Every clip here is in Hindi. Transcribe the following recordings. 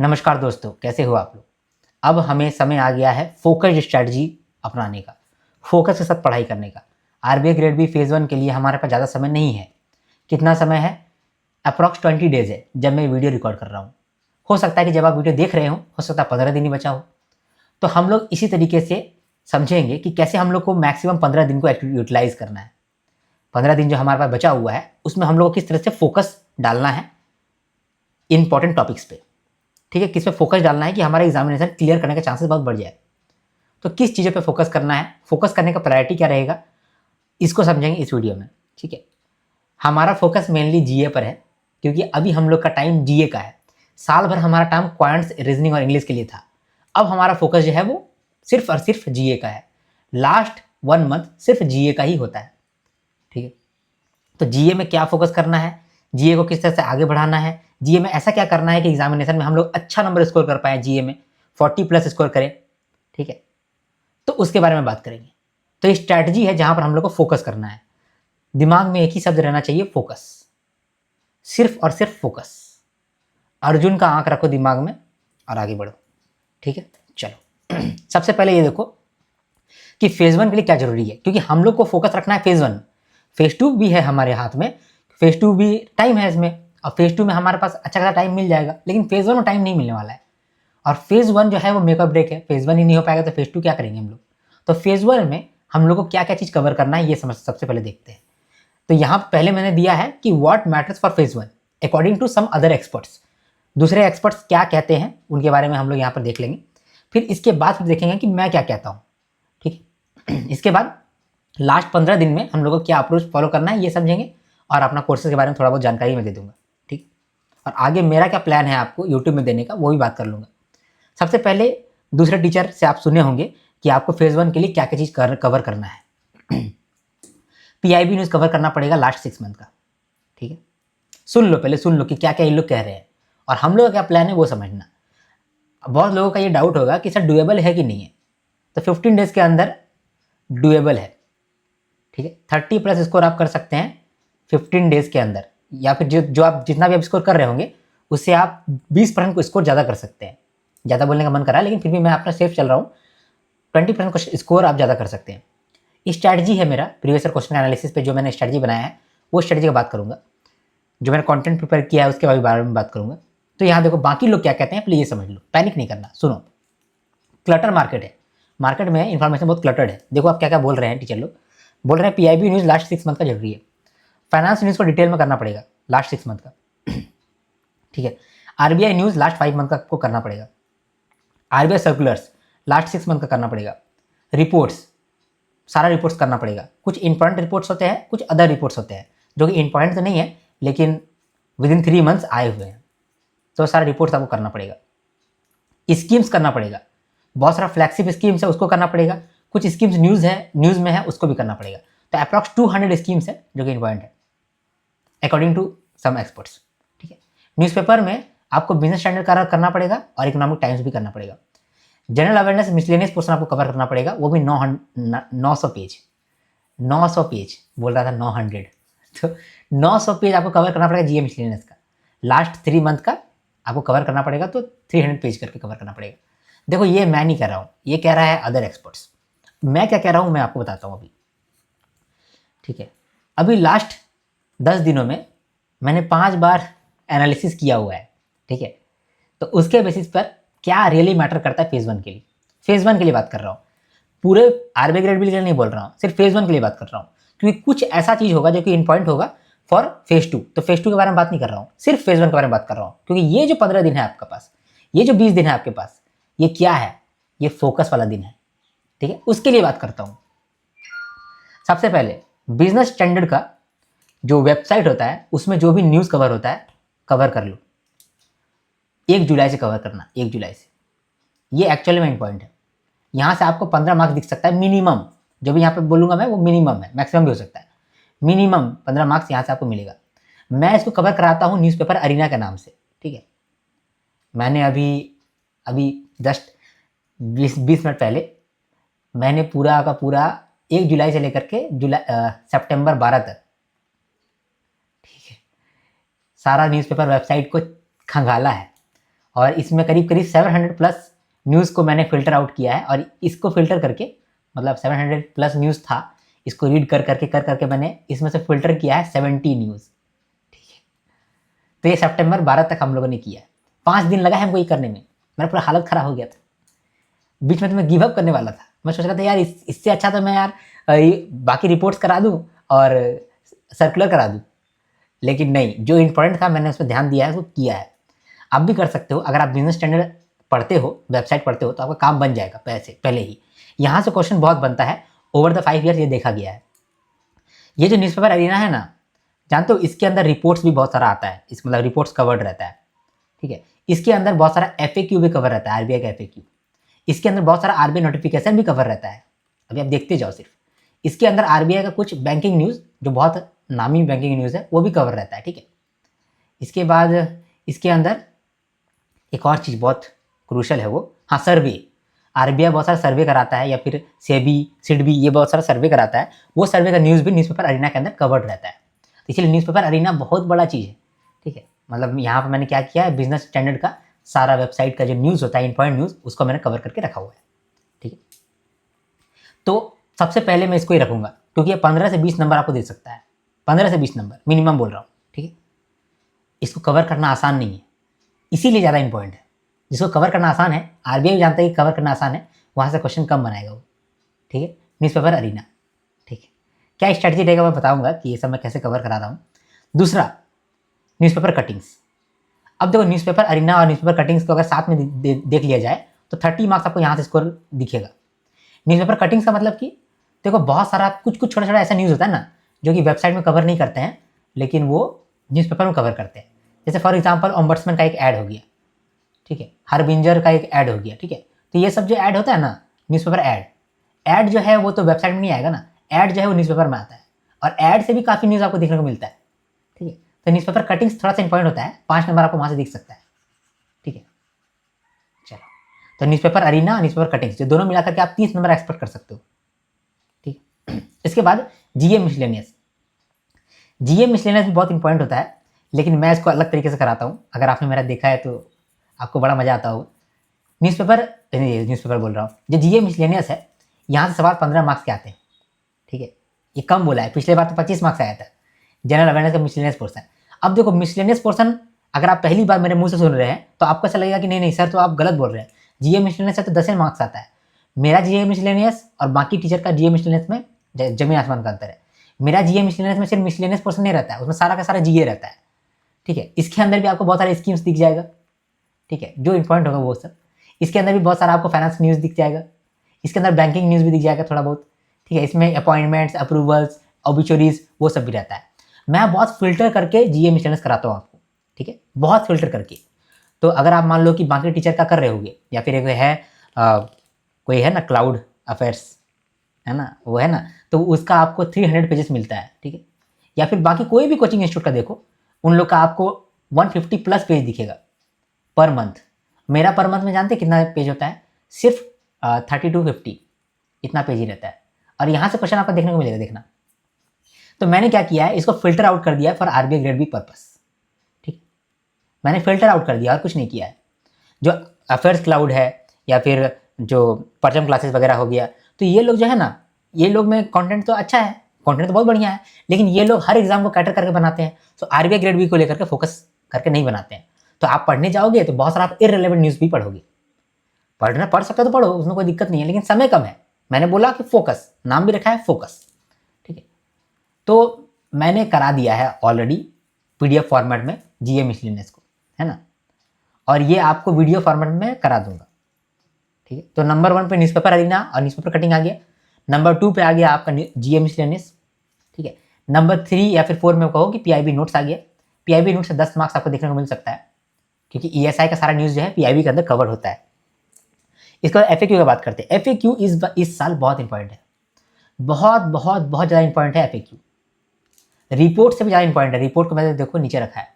नमस्कार दोस्तों, कैसे हो आप लोग। अब हमें समय आ गया है फोकस्ड स्ट्रैटेजी अपनाने का, फोकस के साथ पढ़ाई करने का। आरबीआई ग्रेड बी फेज़ 1 के लिए हमारे पास ज़्यादा समय नहीं है। कितना समय है? अप्रॉक्स 20 डेज़ है जब मैं वीडियो रिकॉर्ड कर रहा हूँ। हो सकता है कि जब आप वीडियो देख रहे हो सकता है 15 दिन ही बचा हो। तो हम लोग इसी तरीके से समझेंगे कि कैसे हम लोग को मैक्सिमम 15 दिन को यूटिलाइज़ करना है। 15 दिन जो हमारे पास बचा हुआ है उसमें हम लोग को किस तरह से फोकस डालना है इंपॉर्टेंट टॉपिक्स पे। ठीक है, किस पे फोकस डालना है कि हमारा एग्जामिनेशन क्लियर करने का चांसेस बहुत बढ़ जाए। तो किस चीज़ों पे फोकस करना है, फोकस करने का प्रायोरिटी क्या रहेगा, इसको समझेंगे इस वीडियो में। ठीक है, हमारा फोकस मेनली जीए पर है क्योंकि अभी हम लोग का टाइम जीए का है। साल भर हमारा टाइम क्वांट्स, रीजनिंग और इंग्लिश के लिए था। अब हमारा फोकस जो है वो सिर्फ और सिर्फ जीए का है। लास्ट 1 मंथ सिर्फ जीए का ही होता है। ठीक है, तो जीए में क्या फोकस करना है, जीए को किस तरह से आगे बढ़ाना है, जीए में ऐसा क्या करना है कि एग्जामिनेशन में हम लोग अच्छा नंबर स्कोर कर पाए, जीए में 40+ स्कोर करें। ठीक है, तो उसके बारे में बात करेंगे। तो ये स्ट्रैटेजी है जहां पर हम लोग को फोकस करना है। दिमाग में एक ही शब्द रहना चाहिए, फोकस। सिर्फ और सिर्फ फोकस। अर्जुन का आंख रखो दिमाग में और आगे बढ़ो। ठीक है, चलो सबसे पहले ये देखो कि फेज 1 के लिए क्या जरूरी है, क्योंकि हम लोग को फोकस रखना है फेज 1। फेज 2 भी है हमारे हाथ में, फेज 2 भी टाइम है इसमें, और फेज 2 में हमारे पास अच्छा खासा टाइम मिल जाएगा, लेकिन फेज 1 में टाइम नहीं मिलने वाला है। और फेज 1 जो है वो मेकअप ब्रेक है, फेज 1 ही नहीं हो पाएगा तो फेज 2 क्या करेंगे हम लोग। तो फेज 1 में हम लोग को क्या क्या चीज कवर करना है ये समझ सबसे पहले देखते हैं। तो यहाँ पहले मैंने दिया है कि what matters for phase 1 according to some other experts. दूसरे एक्सपर्ट्स क्या कहते हैं उनके बारे में हम लोग यहाँ पर देख लेंगे। फिर इसके बाद फिर देखेंगे कि मैं क्या कहता हूँ। ठीक है, इसके बाद लास्ट 15 दिन में हम लोग को क्या अप्रोच फॉलो करना है ये समझेंगे, और अपना कोर्सेज के बारे में थोड़ा बहुत जानकारी मैं दे दूंगा। ठीक, और आगे मेरा क्या प्लान है आपको यूट्यूब में देने का वो भी बात कर लूँगा। सबसे पहले दूसरे टीचर से आप सुने होंगे कि आपको फेज 1 के लिए क्या क्या चीज़ कवर करना है। पीआईबी न्यूज़ कवर करना पड़ेगा लास्ट 6 मंथ का। ठीक है, सुन लो, पहले सुन लो कि क्या क्या ये लोग कह रहे हैं और हम लोग का क्या प्लान है वो समझना। बहुत लोगों का ये डाउट होगा कि सर डुएबल है कि नहीं है। तो 15 डेज के अंदर डुएबल है। ठीक है, 30+ स्कोर आप कर सकते हैं 15 डेज के अंदर, या फिर जो आप जितना भी आप स्कोर कर रहे होंगे उससे आप 20% को स्कोर ज़्यादा कर सकते हैं। ज़्यादा बोलने का मन करा लेकिन फिर भी मैं अपना सेफ चल रहा हूँ। 20% को स्कोर आप ज़्यादा कर सकते हैं। स्ट्रैटेजी है मेरा प्रीवियस ईयर क्वेश्चन एनालिसिस पे जो मैंने स्ट्रैटेजी बनाया है वो स्ट्रैटेजी की बात करूँगा। जो मैंने कंटेंट प्रिपेयर किया है उसके बारे में बात करूँगा। तो यहाँ देखो बाकी लोग क्या कहते हैं पहले ये समझ लो, पैनिक नहीं करना। सुनो, क्लटर मार्केट है, मार्केट में इन्फॉर्मेशन बहुत क्लटर्ड है। देखो आप क्या क्या बोल रहे हैं, टीचर लोग बोल रहे हैं पीआईबी न्यूज़ लास्ट 6 मंथ का जरूरी है, फाइनेंस न्यूज़ को डिटेल में करना पड़ेगा लास्ट 6 मंथ का। ठीक है, आरबीआई न्यूज़ लास्ट 5 मंथ का आपको करना पड़ेगा, आरबीआई सर्कुलर्स लास्ट 6 मंथ का करना पड़ेगा, रिपोर्ट्स सारा रिपोर्ट्स करना पड़ेगा। कुछ इंपॉर्टेंट रिपोर्ट्स होते हैं, कुछ अदर रिपोर्ट्स होते हैं जो कि इंपॉर्टेंट तो नहीं है लेकिन विद इन 3 मंथ्स आए हुए हैं, तो सारा रिपोर्ट्स आपको करना पड़ेगा। स्कीम्स करना पड़ेगा, बहुत सारा फ्लैगशिप स्कीम्स है उसको करना पड़ेगा, कुछ स्कीम्स न्यूज़ में है उसको भी करना पड़ेगा। तो अप्रॉक्स 200 स्कीम्स है जो कि इंपॉर्टेंट है अकॉर्डिंग टू सम एक्सपर्ट्स। ठीक है, न्यूज़पेपर में आपको बिजनेस स्टैंडर्ड करना पड़ेगा और इकोनॉमिक टाइम्स भी करना पड़ेगा। जनरल अवेयरनेस मिसलेनियस पोर्शन आपको कवर करना पड़ेगा, वो भी 900 पेज। 900 पेज बोल रहा था 900। तो 900 पेज आपको कवर करना पड़ेगा जीए मिसलेनियस का। लास्ट 3 मंथ का आपको कवर करना पड़ेगा, तो 300 पेज करके कवर करना पड़ेगा। देखो ये मैं नहीं कह रहा हूँ, ये कह रहा है अदर एक्सपर्ट्स। मैं क्या कह रहा हूँ मैं आपको बताता हूँ अभी। ठीक है, अभी लास्ट 10 दिनों में मैंने 5 बार एनालिसिस किया हुआ है। ठीक है, तो उसके बेसिस पर क्या रियली मैटर करता है फेज 1 के लिए, फेज 1 के लिए बात कर रहा हूँ। पूरे आरबीआई ग्रेड बी के लिए नहीं बोल रहा हूँ, सिर्फ फेज 1 के लिए बात कर रहा हूँ, क्योंकि कुछ ऐसा चीज होगा जो कि इंपॉर्टेंट होगा फॉर फेज 2। तो फेज 2 के बारे में बात नहीं कर रहा हूँ, सिर्फ फेज 1 के बारे में बात कर रहा हूँ, क्योंकि ये जो 15 दिन है आपके पास, ये जो 20 दिन है आपके पास, ये क्या है, ये फोकस वाला दिन है। ठीक है, उसके लिए बात करता हूँ। सबसे पहले बिजनेस स्टैंडर्ड का जो वेबसाइट होता है उसमें जो भी न्यूज़ कवर होता है कवर कर लो। 1 जुलाई से कवर करना, 1 जुलाई से। ये एक्चुअली में इंपॉर्टेंट है। यहाँ से आपको 15 मार्क्स दिख सकता है मिनिमम, जो भी यहाँ पे बोलूँगा मैं वो मिनिमम है, मैक्सिमम भी हो सकता है। मिनिमम 15 मार्क्स यहाँ से आपको मिलेगा। मैं इसको कवर कराता हूँ न्यूज़पेपर अरीना के नाम से। ठीक है, मैंने अभी अभी जस्ट 20 मिनट पहले मैंने पूरा का पूरा 1 जुलाई से लेकर के सितंबर 12 तक, ठीक है, सारा न्यूज़पेपर वेबसाइट को खंगाला है और इसमें करीब करीब 700 प्लस न्यूज़ को मैंने फ़िल्टर आउट किया है, और इसको फ़िल्टर करके, मतलब 700 प्लस न्यूज़ था, इसको रीड कर करके मैंने इसमें से फ़िल्टर किया है 70 न्यूज़। ठीक है, तो ये सितंबर 12 तक हम लोगों ने किया है। 5 दिन लगा है हमको ये करने में, मेरा पूरा हालत ख़राब हो गया था। बीच में तो मैं गिव अप करने वाला था, मैं सोच रहा था यार इससे अच्छा तो मैं यार बाकी रिपोर्ट्स करा दूँ और सर्कुलर करा दूँ, लेकिन नहीं, जो इम्पोर्टेंट था मैंने उस पर ध्यान दिया है, उसको किया है। आप भी कर सकते हो, अगर आप बिजनेस स्टैंडर्ड पढ़ते हो, वेबसाइट पढ़ते हो, तो आपका काम बन जाएगा पहले ही। यहाँ से क्वेश्चन बहुत बनता है, ओवर द 5 ईयर्स ये देखा गया है। ये जो न्यूज़पेपर अरीना है ना, जानते हो इसके अंदर रिपोर्ट्स भी बहुत सारा आता है, इस मतलब रिपोर्ट्स कवर्ड रहता है। ठीक है, इसके अंदर बहुत सारा FAQ भी कवर रहता है, आरबीआई का FAQ। इसके अंदर बहुत सारा आरबीआई नोटिफिकेशन भी कवर रहता है, अभी आप देखते जाओ सिर्फ। इसके अंदर आरबीआई का कुछ बैंकिंग न्यूज़, जो बहुत नामी बैंकिंग न्यूज़ है, वो भी कवर रहता है। ठीक है, इसके बाद इसके अंदर एक और चीज़ बहुत क्रूशल है वो, हाँ, सर्वे। आरबीआई बहुत सारा सर्वे कराता है, या फिर सेबी, सिडबी, ये बहुत सारा सर्वे कराता है। वो सर्वे का न्यूज़ भी न्यूज़पेपर अरीना के अंदर कवर्ड रहता है। तो इसलिए न्यूज़पेपर अरीना बहुत बड़ा चीज़ है। ठीक है, मतलब यहाँ पर मैंने क्या किया है, बिजनेस स्टैंडर्ड का सारा वेबसाइट का जो न्यूज़ होता है, इंपॉर्टेंट न्यूज़, उसको मैंने कवर करके रखा हुआ है। ठीक है, तो सबसे पहले मैं इसको ही रखूँगा, क्योंकि ये 15 से 20 नंबर आपको दे सकता है, 15 से 20 नंबर मिनिमम बोल रहा हूँ। ठीक है, इसको कवर करना आसान नहीं है, इसीलिए ज़्यादा इंपॉर्टेंट है। जिसको कवर करना आसान है, आरबीआई भी जानता है कि कवर करना आसान है, वहाँ से क्वेश्चन कम बनाएगा वो। ठीक है, न्यूज़पेपर अरीना। ठीक है, क्या स्ट्रैटेजी रहेगा मैं बताऊंगा कि ये सब मैं कैसे कवर करा रहा हूँ। दूसरा, न्यूज़पेपर कटिंग्स। अब देखो, न्यूज़पेपर अरीना और न्यूज़पेपर कटिंग्स को अगर साथ में देख लिया जाए तो 30 मार्क्स आपको यहाँ से स्कोर दिखेगा। न्यूज़पेपर कटिंग्स का मतलब कि देखो, बहुत सारा कुछ छोटा छोटा ऐसा न्यूज़ होता है ना, जो कि वेबसाइट में कवर नहीं करते हैं, लेकिन वो न्यूज़पेपर में कवर करते हैं। जैसे फॉर एग्जाम्पल, ओम्बड्समैन का एक ऐड हो गया, ठीक है, हरबिंजर का एक ऐड हो गया। ठीक है, तो ये सब जो ऐड होता है ना, न्यूज़पेपर ऐड जो है वो तो वेबसाइट में नहीं आएगा ना, ऐड जो है वो न्यूज़पेपर में आता है, और ऐड से भी काफ़ी न्यूज़ आपको देखने को मिलता है। ठीक है, तो न्यूज़पेपर कटिंग्स थोड़ा सा इंपॉर्टेंट होता है, 5 नंबर आपको वहाँ से दिख सकता है। ठीक है, चलो, तो न्यूज़पेपर अरीना, न्यूज़पेपर कटिंग्स, जो दोनों मिलाकर के आप 30 नंबर एक्सपेक्ट कर सकते हो। ठीक है, इसके बाद जीए मिसलेनियस। जीए मिसलेनियस भी बहुत इंपॉर्टेंट होता है, लेकिन मैं इसको अलग तरीके से कराता हूँ। अगर आपने मेरा देखा है तो आपको बड़ा मजा आता होगा। न्यूज़पेपर बोल रहा हूँ, जो जीए मिसलेनियस है, यहाँ से सवाल 15 मार्क्स के आते हैं। ठीक है, ये कम बोला है, पिछले बार तो 25 मार्क्स आया था जनरल अवेयरनेस का मिसलेनियस पोर्सन। अब देखो, मिसलेनियस पोर्सन अगर आप पहली बार मेरे मुंह से सुन रहे हैं तो आपको ऐसा लगेगा कि नहीं नहीं सर, तो आप गलत बोल रहे हैं, जीए मिसलेनियस है तो 10 मार्क्स आता है। मेरा जीए मिसलेनियस और बाकी टीचर का जीए मिसलेनियस में जमीन आसमान का अंतर है। मेरा जीए मिसलेनियस में सिर्फ मिसलेनियस पोर्सन नहीं रहता है, उसमें सारा का सारा जीए रहता है। ठीक है, इसके अंदर भी आपको बहुत सारे स्कीम्स दिख जाएगा। ठीक है, जो इंपॉर्टेंट होगा वो सब। इसके अंदर भी बहुत सारा आपको फाइनेंस न्यूज़ दिख जाएगा, इसके अंदर बैंकिंग न्यूज़ भी दिख जाएगा थोड़ा बहुत। ठीक है, इसमें अपॉइंटमेंट्स, अप्रूवल्स, ऑबिचुरीज, वो सब भी रहता है। मैं बहुत फिल्टर करके जीए मिसलेनियस कराता हूँ आपको। ठीक है, बहुत फिल्टर करके। तो अगर आप मान लो कि बाकी टीचर का कर रहे होगे, या फिर एक है कोई है ना, क्लाउड अफेयर्स है ना, वो है ना, तो उसका आपको 300 पेजेस मिलता है। ठीक है, या फिर बाकी कोई भी कोचिंग इंस्टीट्यूट का देखो, उन लोग का आपको 150 प्लस पेज दिखेगा पर मंथ। मेरा पर मंथ में जानते कितना पेज होता है? सिर्फ 30 to 50 इतना पेज ही रहता है, और यहाँ से क्वेश्चन आपको देखने को मिलेगा, देखना। तो मैंने क्या किया है, इसको फिल्टर आउट कर दिया for RBI grade B purpose. ठीक, मैंने फिल्टर आउट कर दिया और कुछ नहीं किया है। जो अफेयर्स क्लाउड है, या फिर जो परचम क्लासेस वगैरह हो गया, तो ये लोग जो है ना, ये लोग में कंटेंट तो अच्छा है, कंटेंट तो बहुत बढ़िया है, लेकिन ये लोग हर एग्जाम को कैटर करके बनाते हैं, तो आरबीआई ग्रेड बी को लेकर के फोकस करके नहीं बनाते हैं। तो आप पढ़ने जाओगे तो बहुत सारा आप इररिलेवेंट न्यूज़ भी पढ़ोगे। पढ़ सकते हो तो पढ़ो, उसमें कोई दिक्कत नहीं है, लेकिन समय कम है। मैंने बोला कि फोकस, नाम भी रखा है फोकस। ठीक है, तो मैंने करा दिया है ऑलरेडी पीडीएफ फॉर्मेट में जीए मिसलेनियस को, है ना, और ये आपको वीडियो फॉर्मेट में करा दूंगा। ठीक है, तो नंबर 1 पे न्यूज़पेपर अरीना और न्यूज़पेपर कटिंग आ गया। नंबर 2 पे आ गया आपका जीए मिसलेनियस। ठीक है, नंबर 3 या फिर 4 में कहो कि पीआईबी नोट्स आ गया। पीआईबी नोट्स से 10 मार्क्स आपको देखने को मिल सकता है, क्योंकि ईएसआई का सारा न्यूज़ जो है पीआईबी के अंदर कवर होता है। इसके बाद एफएक्यू की बात करते हैं। एफएक्यू इस साल बहुत इंपॉर्टेंट है, बहुत बहुत बहुत ज़्यादा इंपॉर्टेंट है एफएक्यू, रिपोर्ट से भी ज़्यादा इंपॉर्टेंट है। रिपोर्ट को मैंने देखो नीचे रखा है,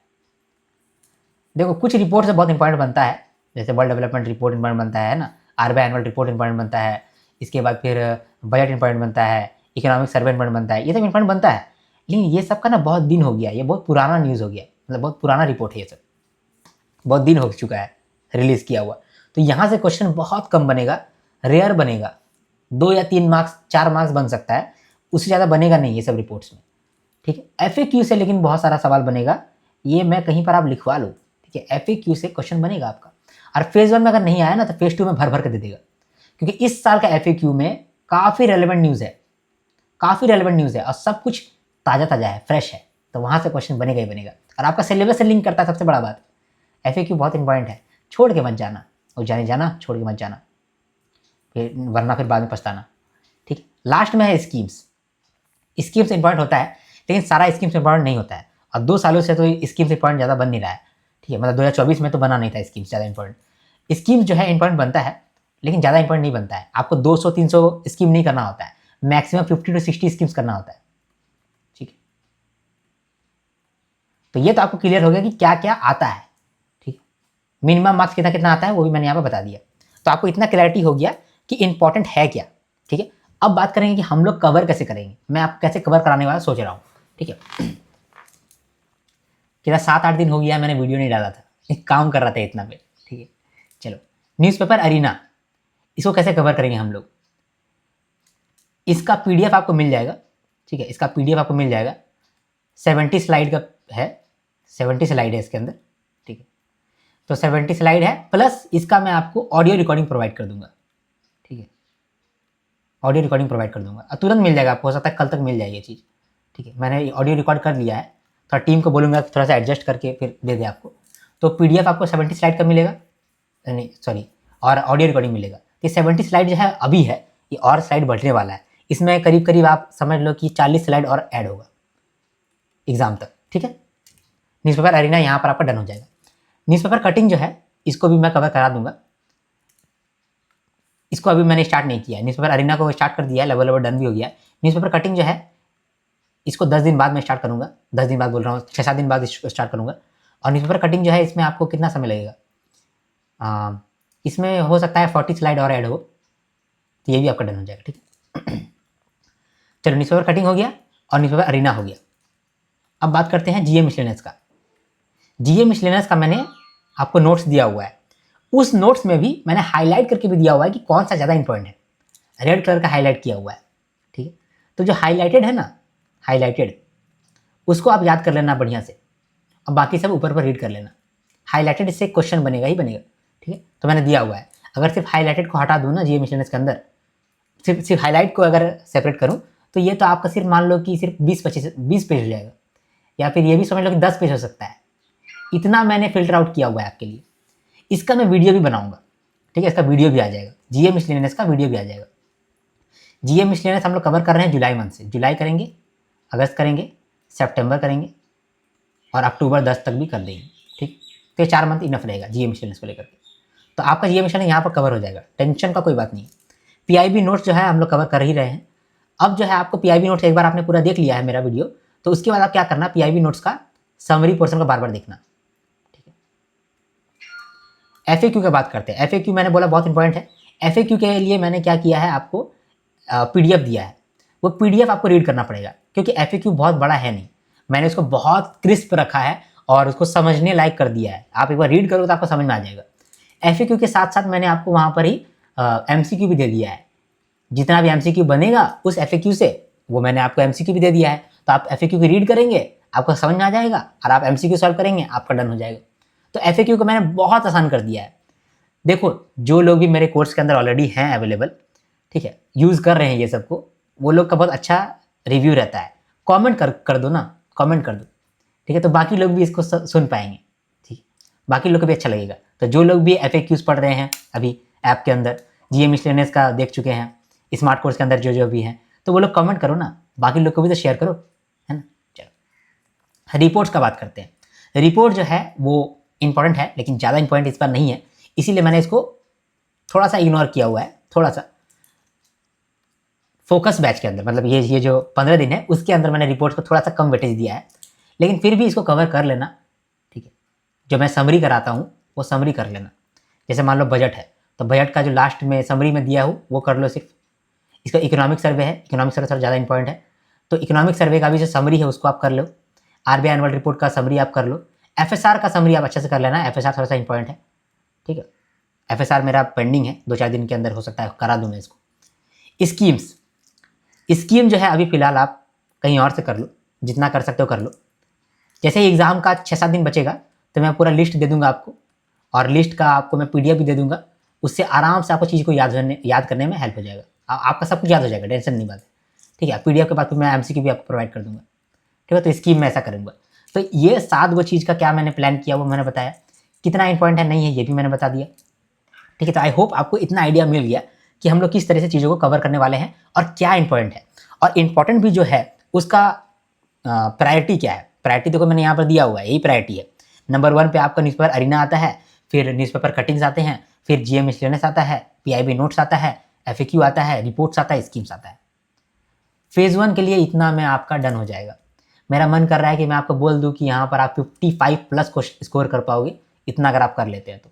देखो कुछ रिपोर्ट से बहुत इंपॉर्टेंट बनता है, जैसे वर्ल्ड डेवलपमेंट रिपोर्ट इंपॉर्टेंट बनता है ना, आरबीआई एनुअल रिपोर्ट इंपॉर्टेंट बनता है, इसके बाद फिर बजट इंपॉर्टेंट बनता है, इकोनॉमिक सर्वे इंपॉर्टेंट बनता है, ये सब इंपॉर्टेंट बनता है। लेकिन ये सब का ना बहुत दिन हो गया, ये बहुत पुराना न्यूज़ हो गया, मतलब बहुत पुराना रिपोर्ट है, ये सब बहुत दिन हो चुका है, रिलीज़ किया हुआ। तो यहाँ से क्वेश्चन बहुत कम बनेगा, रेयर बनेगा, 2 या 3 मार्क्स 4 मार्क्स बन सकता है, उससे ज़्यादा बनेगा नहीं ये सब रिपोर्ट्स में, ठीक है। FAQ से लेकिन बहुत सारा सवाल बनेगा, ये मैं कहीं पर आप लिखवा लो, ठीक है। FAQ से क्वेश्चन बनेगा आपका, और फेज़ 1 में अगर नहीं आया ना तो फेज़ 2 में भर भर के दे देगा, क्योंकि इस साल का FAQ में काफ़ी रेलेवेंट न्यूज़ है, काफ़ी रेलेवेंट न्यूज़ है और सब कुछ ताज़ा ताज़ा है, फ्रेश है, तो वहाँ से क्वेश्चन बनेगा ही बनेगा, और आपका सिलेबस से लिंक करता है, सबसे बड़ा बात। FAQ बहुत इंपॉर्टेंट है, छोड़ के मत जाना, और जाने जाना छोड़ के मत जाना, फिर वरना फिर बाद में पछताना, ठीक है। लास्ट में है स्कीम्स। स्कीम्स इंपॉर्टेंट होता है, लेकिन सारा स्कीम्स इंपॉर्टेंट नहीं होता है, और 2 सालों से तो स्कीम्स इंपॉर्टेंट ज़्यादा बन नहीं रहा है, ठीक है। मतलब 2024 में तो बना नहीं था स्कीम्स ज़्यादा इंपॉर्टेंट। स्कीम्स जो है इंपॉर्टेंट बनता है, लेकिन ज़्यादा इंपॉर्टेंट नहीं बनता है। आपको 200-300 स्कीम नहीं करना होता है, मैक्सिमम 50 to 60 स्कीम्स करना होता है, ठीक है। तो ये तो आपको क्लियर हो गया कि क्या क्या आता है, ठीक है। मिनिमम मार्क्स कितना कितना आता है वो भी मैंने यहाँ पर बता दिया, तो आपको इतना क्लैरिटी हो गया कि इंपॉर्टेंट है क्या, ठीक है। अब बात करेंगे कि हम लोग कवर कैसे करेंगे, मैं आप कैसे कवर कराने वाला सोच रहा हूँ, ठीक है। कितना 7-8 दिन हो गया मैंने वीडियो नहीं डाला था, एक काम कर रहा था इतना पे, ठीक है। चलो, न्यूज़पेपर अरीना, इसको कैसे कवर करेंगे हम लोग। इसका PDF आपको मिल जाएगा, ठीक है। इसका PDF आपको मिल जाएगा, 70 स्लाइड का है, 70 स्लाइड है इसके अंदर, ठीक है। तो 70 स्लाइड है, प्लस इसका मैं आपको ऑडियो रिकॉर्डिंग प्रोवाइड कर दूंगा, ठीक है। ऑडियो रिकॉर्डिंग प्रोवाइड कर दूंगा, और तुरंत मिल जाएगा आपको, हो सकता है कल तक मिल जाएगी ये चीज़, ठीक है। मैंने ऑडियो रिकॉर्ड कर लिया है, थोड़ा टीम को बोलूँगा थोड़ा सा एडजस्ट करके फिर दे दे आपको। तो PDF आपको 70 स्लाइड का मिलेगा, नहीं सॉरी, और ऑडियो रिकॉर्डिंग मिलेगा। ये 70 स्लाइड जो है अभी है, ये और स्लाइड बढ़ने वाला है, इसमें करीब करीब आप समझ लो कि 40 स्लाइड और ऐड होगा एग्जाम तक, ठीक है। न्यूज़पेपर अरीना यहाँ पर आपका डन हो जाएगा। न्यूज़पेपर कटिंग जो है इसको भी मैं कवर करा दूंगा, इसको अभी मैंने स्टार्ट नहीं किया है। न्यूज़पेपर अरीना को स्टार्ट कर दिया है, लेवल डन भी हो गया है। न्यूज़पेपर कटिंग जो है इसको 10 दिन बाद मैं स्टार्ट करूँगा, 10 दिन बाद बोल रहा हूँ, 6-7 दिन बाद स्टार्ट करूँगा। और न्यूज़पेपर कटिंग जो है इसमें आपको कितना समय लगेगा, इसमें हो सकता है 40 स्लाइड और ऐड हो, तो ये भी आपका डन हो जाएगा, ठीक है। चलो, न्यूज़पेपर कटिंग हो गया और न्यूज़पेपर अरीना हो गया। अब बात करते हैं GA मिसलेनियस का। GA मिसलेनियस का मैंने आपको नोट्स दिया हुआ है, उस नोट्स में भी मैंने हाईलाइट करके भी दिया हुआ है कि कौन सा ज़्यादा इंपॉर्टेंट है, रेड कलर का हाईलाइट किया हुआ है, ठीक है। तो जो हाईलाइटेड है ना, हाईलाइटेड, उसको आप याद कर लेना बढ़िया से, अब बाकी सब ऊपर पर रीड कर लेना। हाईलाइटेड इससे क्वेश्चन बनेगा ही बनेगा, ठीक है। तो मैंने दिया हुआ है, अगर सिर्फ हाईलाइटेड को हटा दूँ ना GA मिसलेनियस के अंदर, सिर्फ हाईलाइट को अगर सेपरेट करूँ, तो ये तो आपका सिर्फ मान लो कि सिर्फ 20 पेज हो जाएगा, या फिर ये भी समझ लो कि 10 पेज हो सकता है। इतना मैंने फिल्टर आउट किया हुआ है आपके लिए। इसका मैं वीडियो भी बनाऊंगा, ठीक है, इसका वीडियो भी आ जाएगा, GA मिसलेनियस का वीडियो भी आ जाएगा। GA मिसलेनियस हम लोग कवर कर रहे हैं जुलाई मंथ से, जुलाई करेंगे, अगस्त करेंगे, सितंबर करेंगे, और अक्टूबर 10 तक भी कर देंगे, ठीक। तो ये 4 मंथ इनफ रहेगा GA मिसलेनियस को लेकर के। तो आपका GA मिसलेनियस यहाँ पर कवर हो जाएगा, टेंशन का कोई बात नहीं। PIB नोट्स जो है हम लोग कवर कर ही रहे हैं। अब जो है आपको PIB नोट्स एक बार आपने पूरा देख लिया है मेरा वीडियो, तो उसके बाद आप क्या करना, PIB नोट्स का समरी पोर्शन को बार बार देखना, ठीक है। FAQ की बात करते हैं। FAQ मैंने बोला बहुत इंपॉर्टेंट है। FAQ के लिए मैंने क्या किया है, आपको PDF दिया है, वो PDF आपको रीड करना पड़ेगा, क्योंकि FAQ बहुत बड़ा है नहीं, मैंने उसको बहुत क्रिस्प रखा है और उसको समझने लायक कर दिया है। आप एक बार रीड करो तो आपको समझ में आ जाएगा। FAQ के साथ साथ मैंने आपको वहाँ पर ही MCQ भी दे दिया है, जितना भी MCQ बनेगा उस FAQ से, वो मैंने आपको MCQ भी दे दिया है। तो आप FAQ की रीड करेंगे, आपको समझ में आ जाएगा, और आप MCQ सॉल्व करेंगे, आपका डन हो जाएगा। तो FAQ को मैंने बहुत आसान कर दिया है। देखो, जो लोग भी मेरे कोर्स के अंदर ऑलरेडी हैं अवेलेबल, ठीक है, यूज़ कर रहे हैं ये सबको, वो लोग का बहुत अच्छा रिव्यू रहता है। कमेंट कर दो ना, कमेंट कर दो, ठीक है, तो बाकी लोग भी इसको सुन पाएंगे, ठीक है, बाकी लोग को भी अच्छा लगेगा। तो जो लोग भी FAQs पढ़ रहे हैं अभी ऐप के अंदर, GA मिसलेनियस का देख चुके हैं, स्मार्ट कोर्स के अंदर जो जो भी हैं, तो वो लोग कमेंट करो ना, बाकी लोग को भी तो शेयर करो, है ना। चलो, रिपोर्ट्स का बात करते हैं। रिपोर्ट जो है वो इंपॉर्टेंट है, लेकिन ज़्यादा इंपॉर्टेंट इस बार नहीं है, इसीलिए मैंने इसको थोड़ा सा इग्नोर किया हुआ है, थोड़ा सा फोकस बैच के अंदर, मतलब ये जो 15 दिन है उसके अंदर मैंने रिपोर्ट्स को थोड़ा सा कम वेटेज दिया है, लेकिन फिर भी इसको कवर कर लेना, ठीक है। जो मैं समरी कराता हूँ वो समरी कर लेना। जैसे मान लो बजट है, तो बजट का जो लास्ट में समरी में दिया हूँ वो कर लो सिर्फ। इसका इकोनॉमिक सर्वे है, इकोनॉमिक सर्वे थोड़ा ज़्यादा इंपॉर्टेंट है, तो इकोनॉमिक सर्वे का भी जो समरी है उसको आप कर लो। RBI एनुअल रिपोर्ट का समरी आप कर लो। FSR का समरी आप अच्छे से कर लेना, FSR थोड़ा सा इंपॉर्टेंट है, ठीक है। FSR मेरा पेंडिंग है, 2-4 दिन के अंदर हो सकता है करा दूँ मैं इसको। स्कीम जो है अभी फ़िलहाल आप कहीं और से कर लो, जितना कर सकते हो कर लो। जैसे ही एग्ज़ाम का 6-7 दिन बचेगा तो मैं पूरा लिस्ट दे दूँगा आपको, और लिस्ट का आपको मैं PDF भी दे दूँगा। उससे आराम से आपको चीज़ को याद करने में हेल्प हो जाएगा। आपका सब कुछ याद हो जाएगा, टेंशन नहीं बात है, ठीक है। PDF के बाद फिर मैं MCQ भी आपको प्रोवाइड कर दूँगा, ठीक है। तो स्कीम में ऐसा करूँगा। तो ये 7 गो चीज़ का क्या मैंने प्लान किया वो मैंने बताया। कितना इंपॉर्टेंट है नहीं है ये भी मैंने बता दिया, ठीक है। तो आई होप आपको इतना आइडिया मिल गया कि हम लोग किस तरह से चीज़ों को कवर करने वाले हैं और क्या इंपॉर्टेंट है, और इम्पॉर्टेंट भी जो है उसका प्रायोरिटी क्या है। प्रायोरिटी देखो मैंने यहाँ पर दिया हुआ है, यही प्रायोरिटी है। नंबर 1 पे आपका न्यूज़पेपर अरीना आता है, फिर न्यूज़पेपर कटिंग्स आते हैं, फिर GM मिसलेनियस आता है, PIB नोट्स आता है, FAQ आता है, रिपोर्ट्स आता है, स्कीम्स आता है। फेज़ 1 के लिए इतना में आपका डन हो जाएगा। मेरा मन कर रहा है कि मैं आपको बोल दूँ कि यहाँ पर आप 55 प्लस को स्कोर कर पाओगे, इतना अगर आप कर लेते हैं तो।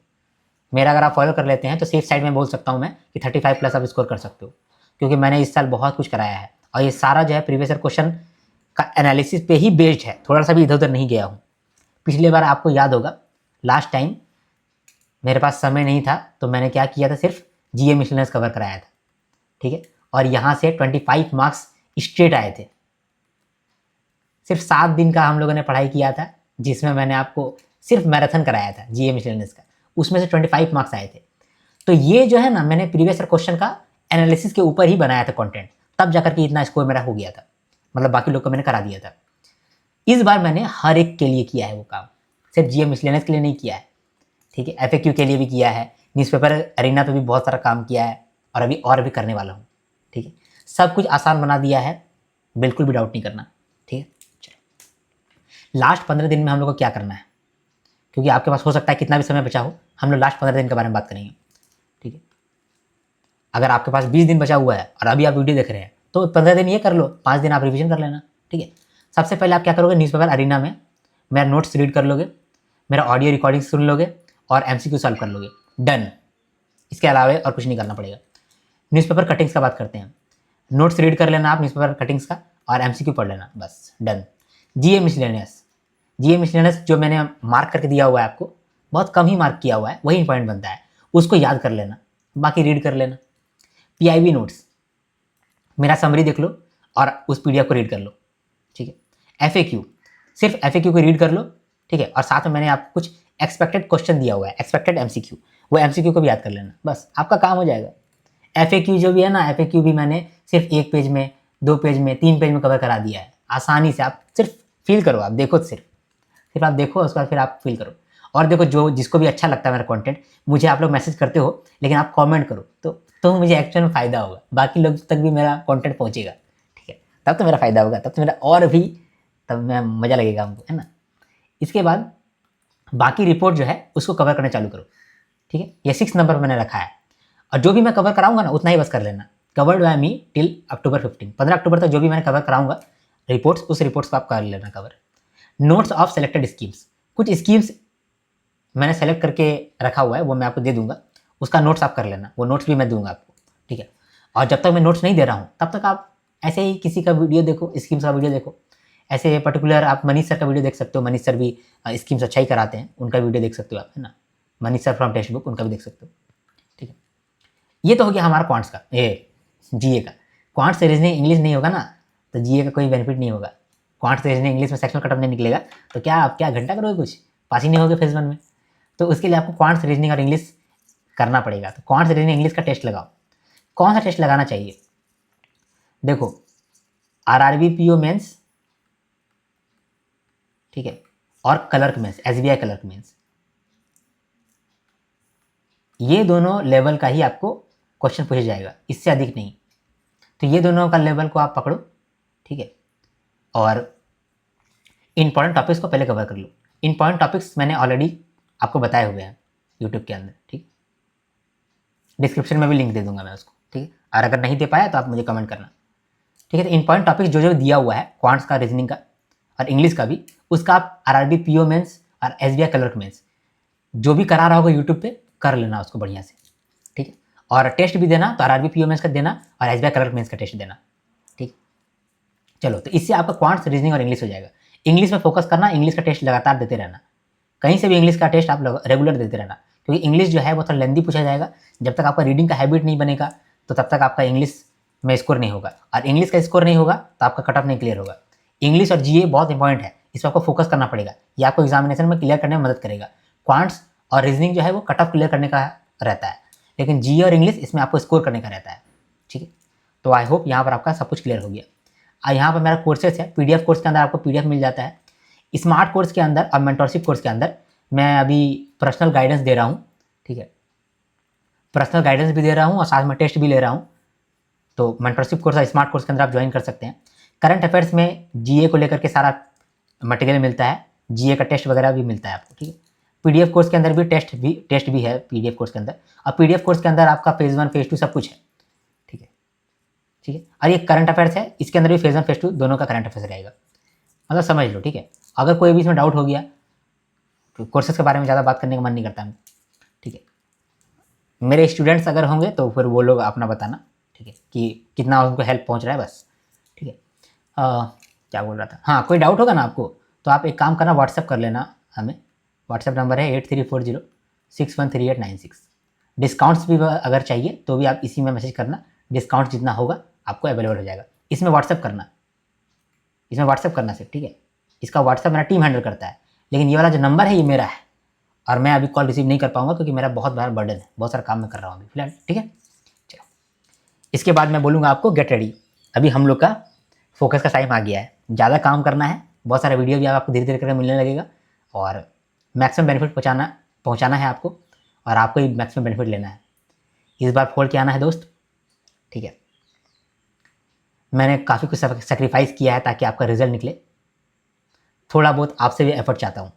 मेरा अगर आप फॉलो कर लेते हैं तो सेफ साइड में बोल सकता हूँ मैं कि 35 प्लस आप स्कोर कर सकते हो, क्योंकि मैंने इस साल बहुत कुछ कराया है और ये सारा जो है प्रीवियस ईयर क्वेश्चन का एनालिसिस पे ही बेस्ड है, थोड़ा सा भी इधर उधर नहीं गया हूँ। पिछली बार आपको याद होगा लास्ट टाइम मेरे पास समय नहीं था तो मैंने क्या किया था, सिर्फ GM मिसलेनियस कवर कराया था, ठीक है। और यहाँ से 25 मार्क्स स्ट्रेट आए थे। सिर्फ 7 दिन का हम लोगों ने पढ़ाई किया था, जिसमें मैंने आपको सिर्फ मैराथन कराया था GM मिसलेनियस का, उसमें से 25 मार्क्स आए थे। तो ये जो है ना मैंने प्रीवियस ईयर क्वेश्चन का एनालिसिस के ऊपर ही बनाया था कंटेंट, तब जाकर के इतना स्कोर मेरा हो गया था, मतलब बाकी लोग को मैंने करा दिया था। इस बार मैंने हर एक के लिए किया है वो काम, सिर्फ GM मिसलेनियस के लिए नहीं किया है, ठीक है। FAQ के लिए भी किया है, न्यूज़पेपर अरीना पे भी बहुत सारा काम किया है, और अभी और भी करने वाला हूँ, ठीक है। सब कुछ आसान बना दिया है, बिल्कुल भी डाउट नहीं करना, ठीक है। चलो लास्ट 15 दिन में हम लोग को क्या करना है, क्योंकि आपके पास हो सकता है कितना भी समय बचा हो, हम लोग लास्ट 15 दिन के बारे में बात करेंगे, ठीक है। अगर आपके पास 20 दिन बचा हुआ है और अभी आप वीडियो देख रहे हैं तो 15 दिन ये कर लो, 5 दिन आप रिवीजन कर लेना, ठीक है। सबसे पहले आप क्या करोगे, न्यूज़पेपर अरीना में मेरा नोट्स रीड कर लोगे, मेरा ऑडियो रिकॉर्डिंग सुन लोगे और MCQ सॉल्व कर लोगे, डन। इसके अलावा और कुछ नहीं करना पड़ेगा। न्यूज़पेपर कटिंग्स का बात करते हैं, नोट्स रीड कर लेना आप न्यूज़पेपर कटिंग्स का और MCQ पढ़ लेना, बस डन। GM मिसलेनियस जो मैंने मार्क करके दिया हुआ है आपको, बहुत कम ही मार्क किया हुआ है, वही इंपॉर्टेंट बनता है, उसको याद कर लेना, बाकी रीड कर लेना। PIB नोट्स मेरा समरी देख लो और उस PDF को रीड कर लो, ठीक है। FAQ सिर्फ FAQ को रीड कर लो, ठीक है। और साथ में मैंने आपको कुछ एक्सपेक्टेड क्वेश्चन दिया हुआ है, एक्सपेक्टेड MCQ, वो MCQ को भी याद कर लेना, बस आपका काम हो जाएगा। FAQ जो भी है ना, FAQ भी मैंने सिर्फ 1 पेज में, 2 पेज में, 3 पेज में कवर करा दिया है, आसानी से। आप सिर्फ फील करो, आप देखो, सिर्फ आप देखो, उसके बाद फिर आप फील करो। और देखो जो जिसको भी अच्छा लगता है मेरा कंटेंट, मुझे आप लोग मैसेज करते हो, लेकिन आप कमेंट करो तो मुझे एक्चुअल में फ़ायदा होगा, बाकी लोग तक भी मेरा कंटेंट पहुंचेगा, ठीक है। तब तो मेरा फ़ायदा होगा, तब तो मेरा और भी, तब मैं मज़ा लगेगा हमको, है ना। इसके बाद बाकी रिपोर्ट जो है उसको कवर करना चालू करो, ठीक है। ये 6 नंबर मैंने रखा है, और जो भी मैं कवर कराऊंगा ना उतना ही बस कर लेना। कवर्ड बाय मी टिल अक्टूबर 15, 15 अक्टूबर तक जो भी मैंने कवर कराऊंगा रिपोर्ट्स, उस रिपोर्ट्स को आप कर लेना cover. Notes of selected schemes, कुछ स्कीम्स मैंने सेलेक्ट करके रखा हुआ है, वो मैं आपको दे दूंगा, उसका नोट्स आप कर लेना, वो नोट्स भी मैं दूंगा आपको, ठीक है। और जब तक मैं नोट्स नहीं दे रहा हूँ तब तक आप ऐसे ही किसी का वीडियो देखो, स्कीम्स का वीडियो देखो। ऐसे पर्टिकुलर आप मनीष सर का वीडियो देख सकते हो, मनीष सर भी स्कीम्स अच्छा ही कराते हैं, उनका वीडियो देख सकते हो आप, है ना। Manish sir from text book, उनका भी देख सकते हो, ठीक है। ये तो हो गया हमारा क्वांट्स का, GA का। क्वांट्स से रीजनिंग इंग्लिश नहीं होगा ना तो GA का कोई बेनिफिट नहीं होगा। क्वांट्स से रीजनिंग इंग्लिश में सेक्शनल कटअप नहीं निकलेगा तो क्या आप क्या घंटा करोगे, कुछ पास ही नहीं होगे फेज 1 में। तो उसके लिए आपको क्वांट्स रीजनिंग और इंग्लिश करना पड़ेगा। तो क्वांट्स रीजनिंग इंग्लिश का टेस्ट लगाओ। कौन सा टेस्ट लगाना चाहिए, देखो RRB PO मेंस, ठीक है, और clerk mains, SBI clerk mains, ये दोनों लेवल का ही आपको क्वेश्चन पूछा जाएगा, इससे अधिक नहीं। तो ये दोनों का लेवल को आप पकड़ो, ठीक है। और इंपॉर्टेंट टॉपिक्स को पहले कवर कर लो। इंपॉर्टेंट टॉपिक्स मैंने ऑलरेडी आपको बताए हुए हैं यूट्यूब के अंदर, ठीक। डिस्क्रिप्शन में भी लिंक दे दूंगा मैं उसको, ठीक है। और अगर नहीं दे पाया तो आप मुझे कमेंट करना, ठीक है। तो इंपॉर्टेंट टॉपिक्स जो जो दिया हुआ है क्वांट्स का, रीजनिंग का और इंग्लिश का भी, उसका आप RRB PO मेंस और SBI क्लर्क मेंस जो भी करा रहा होगा यूट्यूब पे कर लेना उसको बढ़िया से, ठीक है। और टेस्ट भी देना तो RRB PO मेंस का देना और SBI क्लर्क मेंस का टेस्ट देना, ठीक। चलो, तो इससे आपका क्वांट्स, रीजनिंग और इंग्लिश हो जाएगा। इंग्लिश में फोकस करना, इंग्लिश का टेस्ट लगातार देते रहना, कहीं से भी इंग्लिश का टेस्ट आप रेगुलर देते रहना, क्योंकि इंग्लिश जो है वो थोड़ा लेंदी पूछा जाएगा। जब तक आपका रीडिंग का हैबिट नहीं बनेगा तो तब तक आपका इंग्लिश में स्कोर नहीं होगा, और इंग्लिश का स्कोर नहीं होगा तो आपका कट ऑफ नहीं क्लियर होगा। इंग्लिश और जीए बहुत इंपॉर्टेंट है, इस पर आपको फोकस करना पड़ेगा, ये आपको एग्जामिनेशन में क्लियर करने में मदद करेगा। क्वांट्स और रीजनिंग जो है वो कट ऑफ क्लियर करने का रहता है, लेकिन जीए और इंग्लिश इसमें आपको स्कोर करने का रहता है। ठीक है, तो आई होप यहाँ पर आपका सब कुछ क्लियर हो गया। यहाँ पर मेरा कोर्सेस है, पीडीएफ कोर्स के अंदर आपको पीडीएफ मिल जाता है। स्मार्ट कोर्स के अंदर और मेंटरशिप कोर्स के अंदर मैं अभी पर्सनल गाइडेंस दे रहा हूँ। ठीक है, पर्सनल गाइडेंस भी दे रहा हूँ और साथ में टेस्ट भी ले रहा हूँ। तो मेंटरशिप कोर्स और स्मार्ट कोर्स के अंदर आप ज्वाइन कर सकते हैं। करंट अफेयर्स में जीए को लेकर के सारा मटेरियल मिलता है, जीए का टेस्ट वगैरह भी मिलता है आपको। ठीक है, पीडीएफ कोर्स के अंदर भी टेस्ट भी है पीडीएफ कोर्स के अंदर, और पीडीएफ कोर्स के अंदर आपका फेज़ 1 फेज़ 2 सब कुछ है। ठीक है, ठीक है, और ये करंट अफेयर्स है, इसके अंदर भी फेज़ 1 फेज़ 2 दोनों का करंट अफेयर्स रहेगा, मतलब समझ लो। ठीक है, अगर कोई भी इसमें डाउट हो गया तो कोर्सेज के बारे में ज़्यादा बात करने का मन नहीं करता है। ठीक है, मेरे स्टूडेंट्स अगर होंगे तो फिर वो लोग अपना बताना, ठीक है, कि कितना उनको हेल्प पहुंच रहा है बस। ठीक है, क्या बोल रहा था, हाँ, कोई डाउट होगा ना आपको तो आप एक काम करना, व्हाट्सएप कर लेना हमें। व्हाट्सएप नंबर है 8340613896। डिस्काउंट्स भी अगर चाहिए तो भी आप इसी में मैसेज करना, डिस्काउंट जितना होगा आपको अवेलेबल हो जाएगा। इसमें व्हाट्सएप करना, इसमें व्हाट्सएप करना सिर्फ। ठीक है, इसका व्हाट्सएप मेरा टीम हैंडल करता है, लेकिन ये वाला जो नंबर है ये मेरा है, और मैं अभी कॉल रिसीव नहीं कर पाऊंगा क्योंकि मेरा बहुत बड़ा बर्डन है, बहुत सारा काम मैं कर रहा हूँ अभी फिलहाल। ठीक है, चलो, इसके बाद मैं बोलूँगा आपको गेट रेडी। अभी हम लोग का फोकस का टाइम आ गया है, ज़्यादा काम करना है, बहुत सारा वीडियो भी आपको धीरे धीरे करके मिलने लगेगा, और मैक्सिमम बेनिफिट पहुँचाना है आपको, और आपको ही मैक्सिमम बेनिफिट लेना है। इस बार फोड़ के आना है दोस्त। ठीक है, मैंने काफ़ी कुछ सेक्रीफाइस किया है ताकि आपका रिजल्ट निकले, थोड़ा बहुत आपसे भी एफर्ट चाहता हूँ।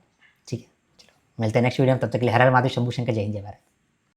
ठीक है, चलो मिलते हैं नेक्स्ट वीडियो में, तब तक के लिए हर हर महादेव, शंभू शंकर, जय हिंद, जय भारत।